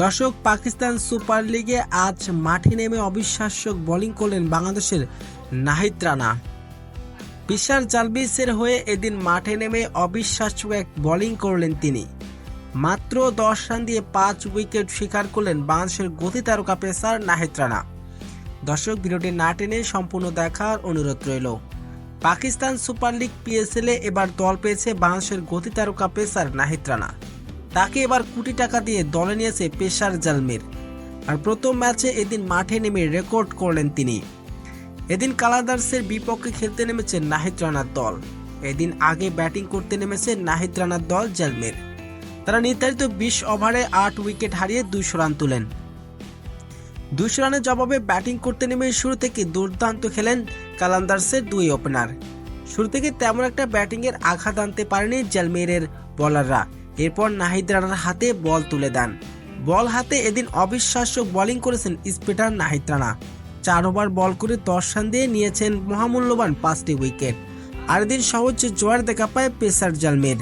দর্শক, পাকিস্তান সুপার লিগে আজ মাঠে নেমে অবিশ্বাস্য বোলিং করলেন বাংলাদেশের নাহিদ রানা। পেসার জালবিসের হয়ে এদিন মাঠে নেমে অবিশ্বাস্য এক বোলিং করলেন তিনি। মাত্র 10 রান দিয়ে 5 উইকেট শিকার করলেন বাংলাদেশের গতি তারকা পেসার নাহিদ রানা। দর্শক, ভিডিওটি না টেনে সম্পূর্ণ দেখার অনুরোধ রইল। পাকিস্তান সুপার লিগ PSL এ এবার দল পেয়েছে বাংলাদেশের গতি তারকা পেসার নাহিদ রানা। তাকে এবার কোটি টাকা দিয়ে দলে নিয়েছে পেসার জালমির। আর প্রথম ম্যাচে এদিন মাঠে নেমে রেকর্ড করলেন তিনি। এদিন কালান্দার্সের বিপক্ষে খেলতে নেমেছে নাহিদ রানার দল। এদিন আগে ব্যাটিং করতে নেমেছে নাহিদ রানার দল জালমির। তারা নির্ধারিত 20 ওভারে 8 উইকেট হারিয়ে 200 রান তুলেন। 200 রানের জবাবে ব্যাটিং করতে নেমে শুরু থেকে দুর্দান্ত খেলেন কালান্দার্সের দুই ওপেনার। শুরু থেকে তেমন একটা ব্যাটিংয়ের আঘাত আনতে পারেনি জালমিরের বোলাররা। এরপর নাহিদ রানার হাতে বল তুলে দেন। বল হাতে এদিন অবিশ্বাস্য বোলিং করেছেন স্পিনার নাহিদ রানা। 4 ওভার বল করে 10 রান দিয়ে নিয়েছেন মহামূল্যবান 5টি উইকেট। আর এদিন সহজে জয়ের দেখা পায় পেসার জালমির।